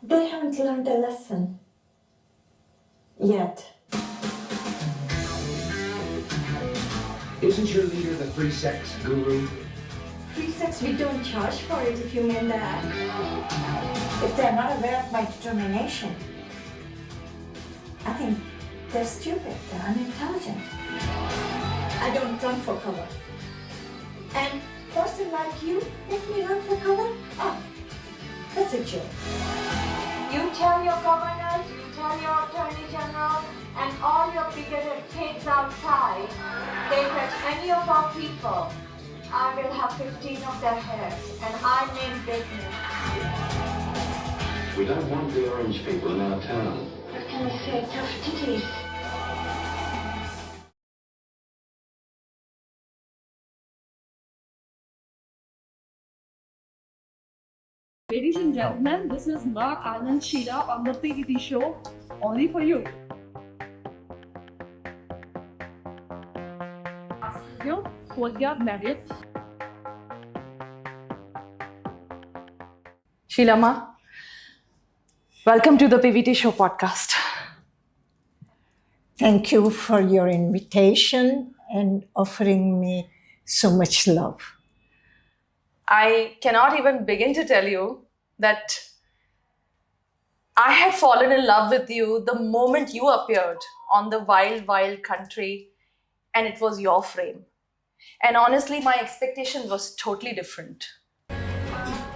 They haven't learned a lesson yet. Isn't your leader the free sex guru? Free sex, we don't charge for it, if you mean that. If they're not aware of my determination, I think they're stupid, they're unintelligent. I don't run for cover. And a person like you, make me run for cover? Oh, that's a joke. You tell your governors, you tell your attorney general, and all your bigoted kids outside, they touch any of our people, I will have 15 of their heads, and I mean business. We don't want the orange people in our town. What can I say? Tough titties. Ladies and gentlemen, this is Ma Anand Sheela on the PVT Show, only for you. You will get married. Sheela Ma, welcome to the PVT Show podcast. Thank you for your invitation and offering me so much love. I cannot even begin to tell you that I had fallen in love with you the moment you appeared on the WildWildCountry and it was your frame. And honestly, my expectation was totally different. If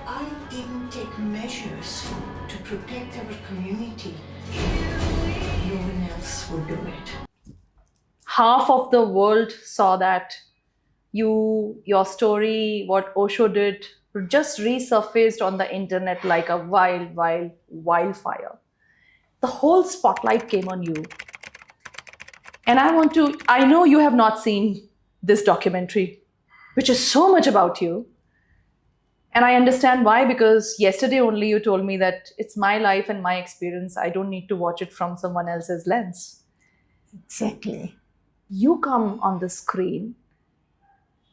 I didn't take measures to protect our community, no one else would do it. Half of the world saw that your story, what Osho did, just resurfaced on the internet like a wildfire. The whole spotlight came on you. And I know you have not seen this documentary, which is so much about you. And I understand why, because yesterday only you told me that it's my life and my experience. I don't need to watch it from someone else's lens. Exactly. You come on the screen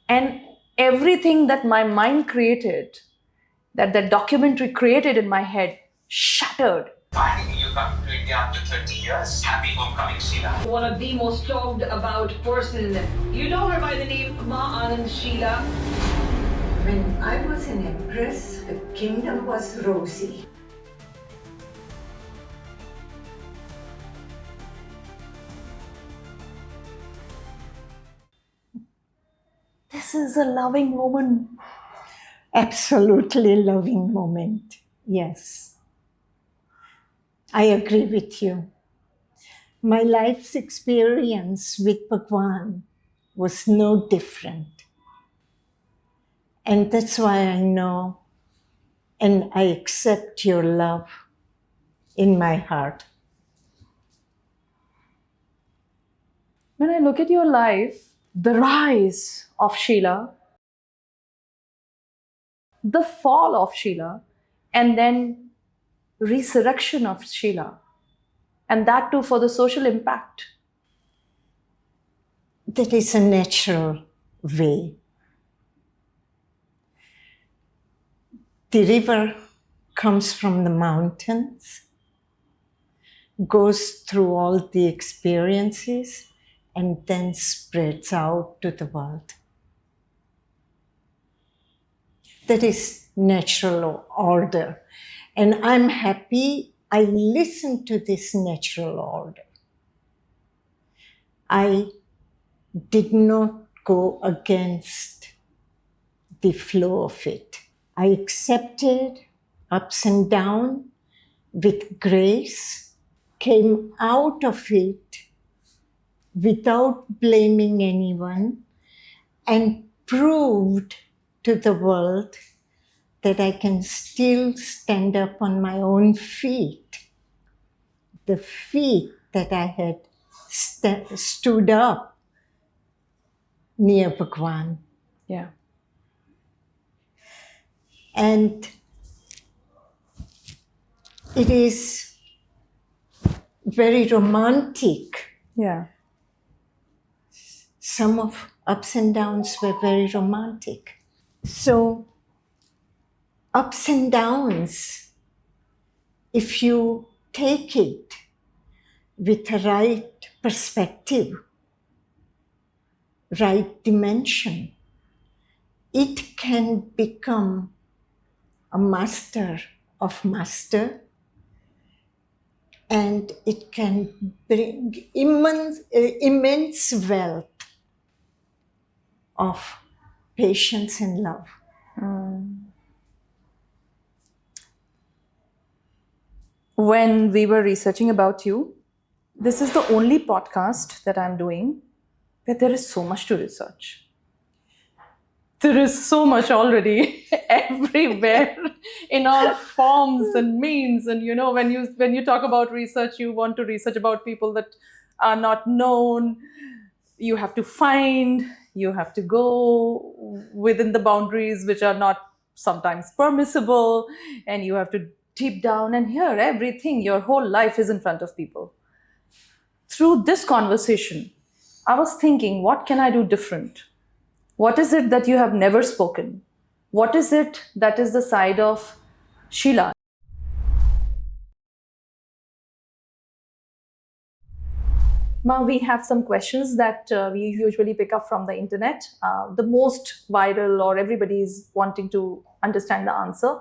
and everything that my mind created, that the documentary created in my head, shattered. Finally, you come to India after 30 years. Happy homecoming, Sheela. One of the most talked about person. You know her by the name Ma Anand Sheela. When I was an empress, the kingdom was rosy. This is a loving moment. Absolutely loving moment, yes. I agree with you. My life's experience with Bhagwan was no different. And that's why I know and I accept your love in my heart. When I look at your life, the rise of Sheela, the fall of Sheela, and then resurrection of Sheela, and that too for the social impact. That is a natural way. The river comes from the mountains, goes through all the experiences, and then spreads out to the world. That is natural order. And I'm happy I listened to this natural order. I did not go against the flow of it. I accepted ups and downs with grace, came out of it without blaming anyone, and proved to the world that I can still stand up on my own feet. The feet that I had stood up near Bhagwan. Yeah. And it is very romantic. Yeah. Some of ups and downs were very romantic. So ups and downs if you take it with the right perspective, right dimension, it can become a master of master, and it can bring immense wealth of patience and love. When we were researching about you, this is the only podcast that I'm doing where there is so much to research. There is so much already everywhere in all forms and means. And when you talk about research, you want to research about people that are not known. You have to find, you have to go within the boundaries which are not sometimes permissible, and you have to deep down and hear everything. Your whole life is in front of people. Through this conversation, I was thinking, what can I do different? What is it that you have never spoken? What is it that is the side of Sheela? Ma, we have some questions that we usually pick up from the internet. The most viral, or everybody is wanting to understand the answer.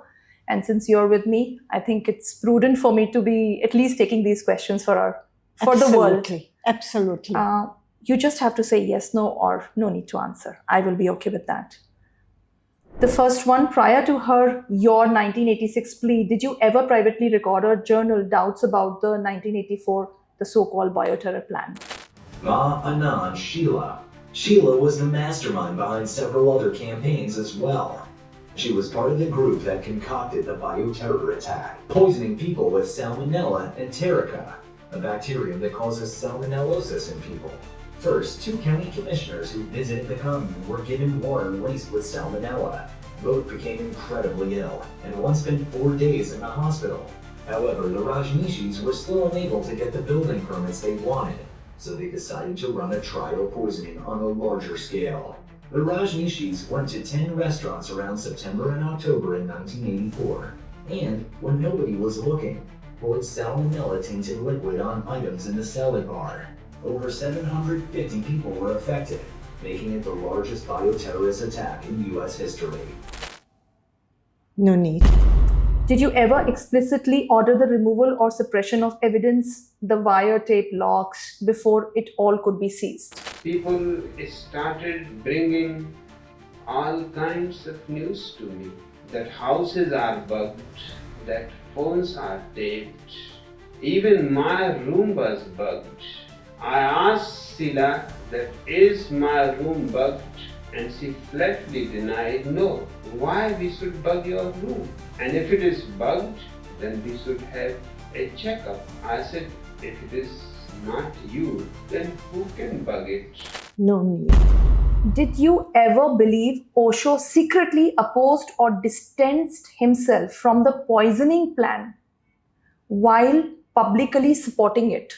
And since you're with me, I think it's prudent for me to be at least taking these questions for the world. Absolutely. You just have to say yes, no, or no need to answer. I will be okay with that. The first one, prior to your 1986 plea, did you ever privately record or journal doubts about the 1984, the so-called Bioterror plan? Ma Anand Sheela. Sheela was the mastermind behind several other campaigns as well. She was part of the group that concocted the bioterror attack, poisoning people with salmonella and enterica, a bacterium that causes salmonellosis in people. First, 2 county commissioners who visited the commune were given water laced with salmonella. Both became incredibly ill, and one spent 4 days in the hospital. However, the Rajneeshis were still unable to get the building permits they wanted, so they decided to run a trial poisoning on a larger scale. The Rajneeshis went to 10 restaurants around September and October in 1984, and, when nobody was looking, poured salmonella-tainted liquid on items in the salad bar. Over 750 people were affected, making it the largest bioterrorist attack in U.S. history. No need. Did you ever explicitly order the removal or suppression of evidence, the wiretape logs, before it all could be seized? People started bringing all kinds of news to me, that houses are bugged, that phones are taped, even my room was bugged. I asked Sheela that is my room bugged, and she flatly denied no. Why we should bug your room? And if it is bugged, then we should have a checkup. I said, if it is not you, then who can bug it? No need. Did you ever believe Osho secretly opposed or distanced himself from the poisoning plan while publicly supporting it?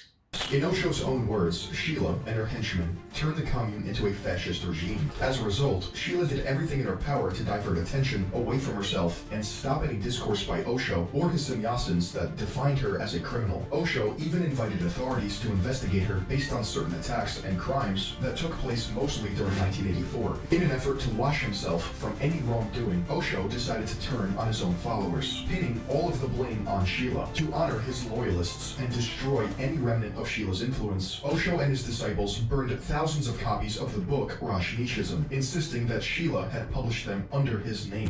In Osho's own words, Sheela and her henchmen turned the commune into a fascist regime. As a result, Sheela did everything in her power to divert attention away from herself and stop any discourse by Osho or his sannyasins that defined her as a criminal. Osho even invited authorities to investigate her based on certain attacks and crimes that took place mostly during 1984. In an effort to wash himself from any wrongdoing, Osho decided to turn on his own followers, pinning all of the blame on Sheela. To honor his loyalists and destroy any remnant of Sheela's influence, Osho and his disciples burned thousands of copies of the book Rajneeshpuram, insisting that Sheela had published them under his name.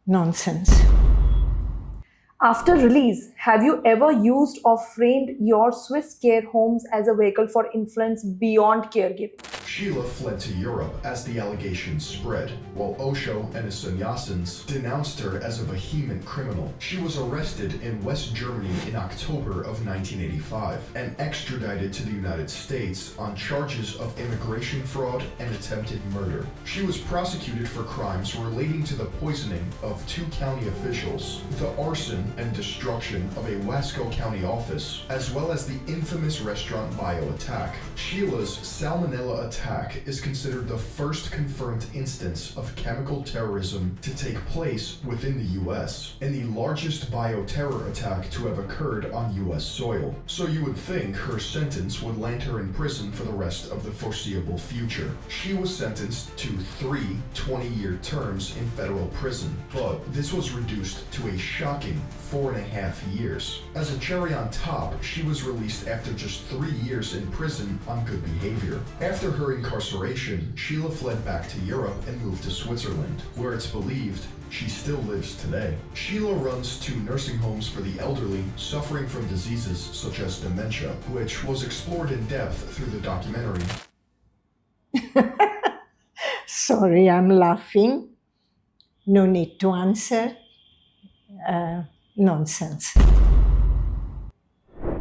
Nonsense. After release, have you ever used or framed your Swiss care homes as a vehicle for influence beyond caregiving? Sheela fled to Europe as the allegations spread, while Osho and his sannyasins denounced her as a vehement criminal. She was arrested in West Germany in October of 1985 and extradited to the United States on charges of immigration fraud and attempted murder. She was prosecuted for crimes relating to the poisoning of 2 county officials, the arson and destruction of a Wasco County office, as well as the infamous restaurant bio attack. Sheela's salmonella attack attack is considered the first confirmed instance of chemical terrorism to take place within the US, and the largest bioterror attack to have occurred on US soil. So you would think her sentence would land her in prison for the rest of the foreseeable future. She was sentenced to 3 20-year terms in federal prison, but this was reduced to a shocking 4.5 years. As a cherry on top, she was released after just 3 years in prison on good behavior. After her incarceration, Sheela fled back to Europe and moved to Switzerland, where it's believed she still lives today. Sheela runs 2 nursing homes for the elderly suffering from diseases such as dementia, which was explored in depth through the documentary. Sorry, I'm laughing. No need to answer. Nonsense.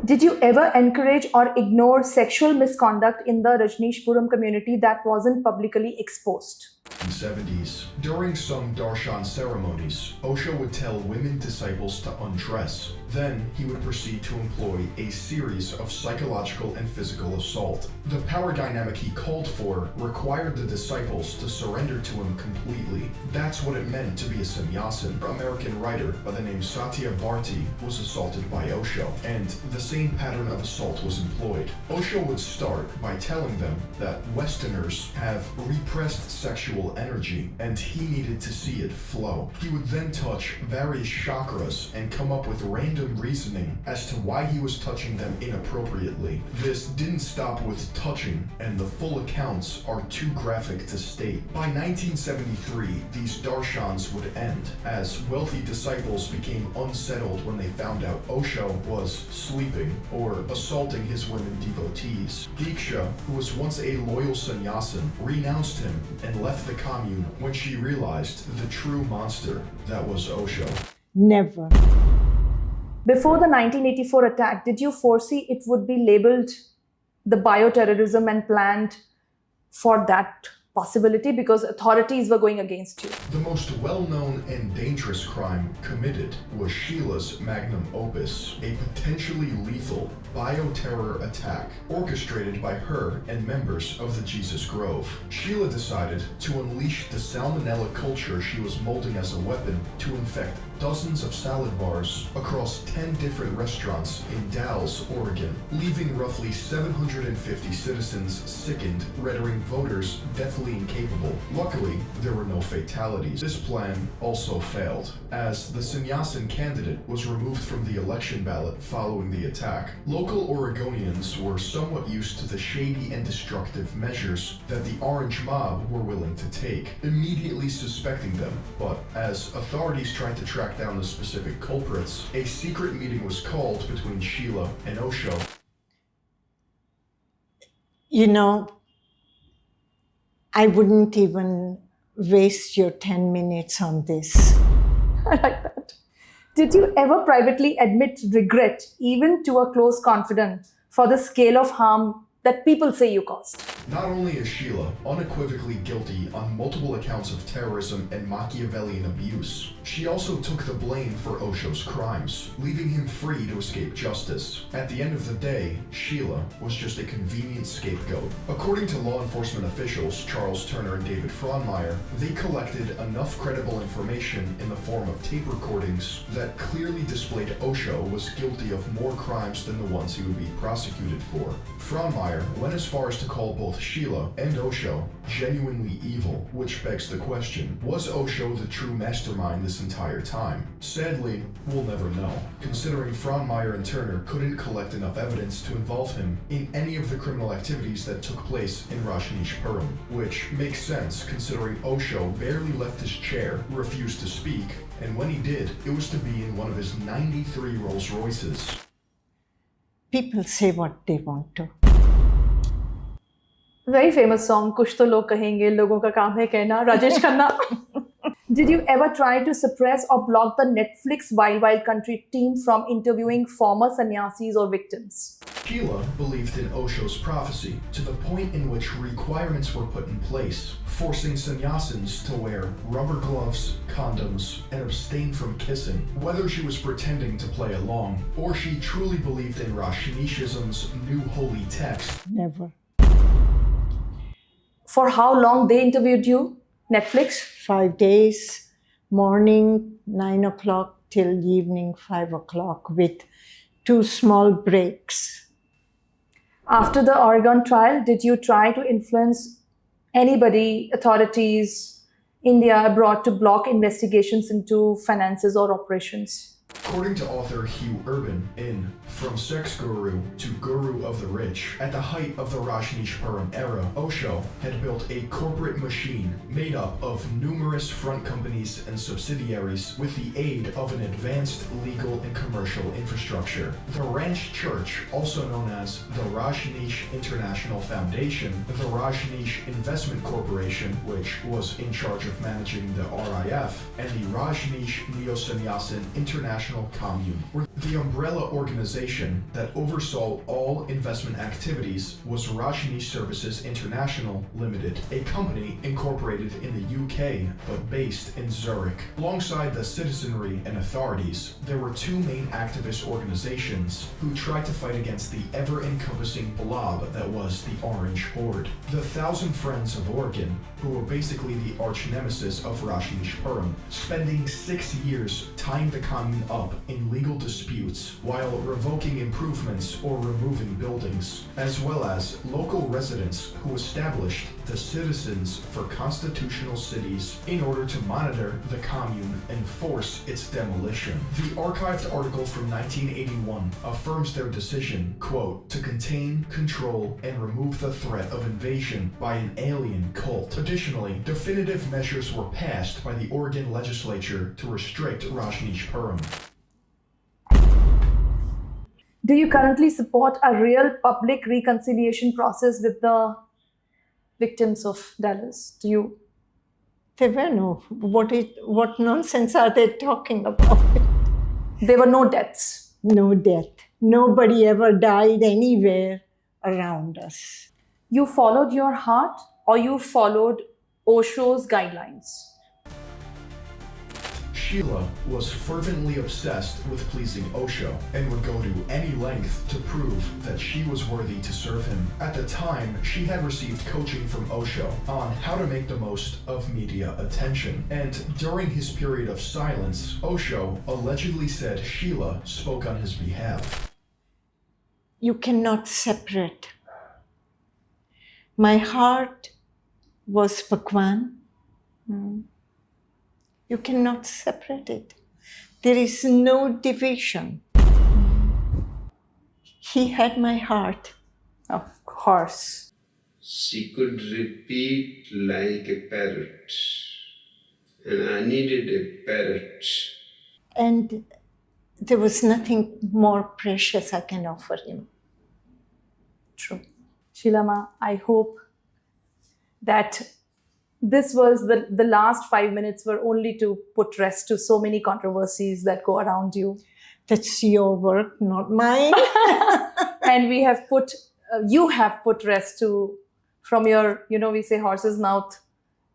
Did you ever encourage or ignore sexual misconduct in the Rajneeshpuram community that wasn't publicly exposed? In the 70s, during some darshan ceremonies, Osho would tell women disciples to undress. Then he would proceed to employ a series of psychological and physical assault. The power dynamic he called for required the disciples to surrender to him completely. That's what it meant to be a sannyasin. An American writer by the name Satya Bharti was assaulted by Osho, and the same pattern of assault was employed. Osho would start by telling them that Westerners have repressed sexual energy, and he needed to see it flow. He would then touch various chakras and come up with random reasoning as to why he was touching them inappropriately. This didn't stop with touching, and the full accounts are too graphic to state. By 1973, these darshans would end, as wealthy disciples became unsettled when they found out Osho was sleeping or assaulting his women devotees. Diksha, who was once a loyal sannyasin, renounced him and left the commune when she realized the true monster that was Osho. Never. Before the 1984 attack, did you foresee it would be labeled the bioterrorism and planned for that possibility because authorities were going against you? The most well-known and dangerous crime committed was Sheela's magnum opus, a potentially lethal bioterror attack orchestrated by her and members of the Jesus Grove. Sheela decided to unleash the salmonella culture she was molding as a weapon to infect dozens of salad bars across 10 different restaurants in Dalles, Oregon, leaving roughly 750 citizens sickened, rendering voters deathly incapable. Luckily, there were no fatalities. This plan also failed, as the sannyasin candidate was removed from the election ballot following the attack. Local Oregonians were somewhat used to the shady and destructive measures that the Orange Mob were willing to take, immediately suspecting them. But as authorities tried to track down the specific culprits, a secret meeting was called between Sheela and Osho. You know, I wouldn't even waste your 10 minutes on this. I like that. Did you ever privately admit regret, even to a close confidant, for the scale of harm that people say you caused? Not only is Sheela unequivocally guilty on multiple accounts of terrorism and Machiavellian abuse, she also took the blame for Osho's crimes, leaving him free to escape justice. At the end of the day, Sheela was just a convenient scapegoat. According to law enforcement officials Charles Turner and David Frohnmeyer, they collected enough credible information in the form of tape recordings that clearly displayed Osho was guilty of more crimes than the ones he would be prosecuted for. Frohnmeyer went as far as to call both Sheela and Osho genuinely evil, which begs the question, was Osho the true mastermind this entire time? Sadly, we'll never know, considering Frohnmeyer and Turner couldn't collect enough evidence to involve him in any of the criminal activities that took place in Rajneeshpuram, which makes sense considering Osho barely left his chair, refused to speak, and when he did, it was to be in one of his 93 Rolls Royces. People say what they want to. Very famous song, Kuch to log kahenge, logon ka kaam hai kehna, Rajesh Khanna. Did you ever try to suppress or block the Netflix WildWildCountry team from interviewing former sannyasis or victims? Sheela believed in Osho's prophecy to the point in which requirements were put in place, forcing sannyasins to wear rubber gloves, condoms, and abstain from kissing. Whether she was pretending to play along, or she truly believed in Rajneeshpuram's new holy text. Never. For how long they interviewed you? Netflix? 5 days, morning 9 o'clock till evening 5 o'clock with 2 small breaks. After the Oregon trial, did you try to influence anybody, authorities, India, abroad to block investigations into finances or operations? According to author Hugh Urban in From Sex Guru to Guru of the Rich, at the height of the Rajneeshpuram era, Osho had built a corporate machine made up of numerous front companies and subsidiaries with the aid of an advanced legal and commercial infrastructure. The Ranch Church, also known as the Rajneesh International Foundation, the Rajneesh Investment Corporation, which was in charge of managing the RIF, and the Rajneesh Neo-Sannyasin International Commune were the umbrella organization that oversaw all investment activities was Rajneesh Services International Limited, a company incorporated in the UK but based in Zurich. Alongside the citizenry and authorities, there were 2 main activist organizations who tried to fight against the ever-encompassing blob that was the Orange Horde. The Thousand Friends of Oregon, who were basically the arch-nemesis of Rajneeshpuram, spending 6 years tying the commune up in legal disputes while revoking improvements or removing buildings, as well as local residents who established the Citizens for Constitutional Cities in order to monitor the commune and force its demolition. The archived article from 1981 affirms their decision, quote, to contain, control, and remove the threat of invasion by an alien cult. Additionally, definitive measures were passed by the Oregon legislature to restrict Rajneeshpuram. Do you currently support a real public reconciliation process with the victims of Dallas? Do you? There were no. What nonsense are they talking about? There were no deaths. No death. Nobody ever died anywhere around us. You followed your heart or you followed Osho's guidelines? Sheela was fervently obsessed with pleasing Osho and would go to any length to prove that she was worthy to serve him. At the time, she had received coaching from Osho on how to make the most of media attention. And during his period of silence, Osho allegedly said Sheela spoke on his behalf. You cannot separate. My heart was Bhagwan. You cannot separate it. There is no division. He had my heart. Of course. She could repeat like a parrot, and I needed a parrot. And there was nothing more precious I can offer him. True. Sheela Ma, I hope that this was the last 5 minutes were only to put rest to so many controversies that go around you. That's your work, not mine. And we have put, you have put rest to, from your, we say horse's mouth,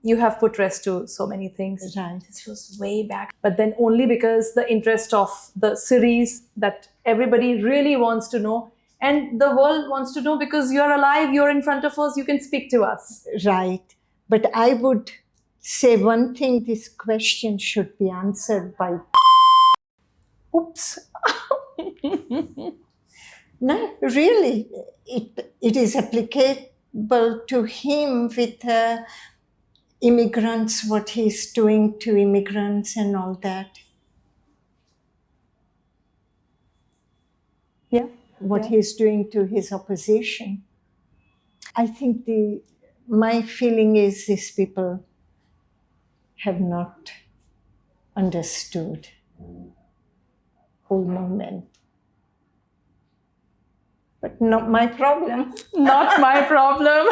you have put rest to so many things. Right. This was way back. But then only because the interest of the series that everybody really wants to know, and the world wants to know because you're alive, you're in front of us, you can speak to us. Right. But I would say one thing, this question should be answered by... Oops. No, really, it is applicable to him with immigrants, what he's doing to immigrants and all that. Yeah. What he's doing to his opposition. I think my feeling is these people have not understood whole moment. But not my problem. Not my problem.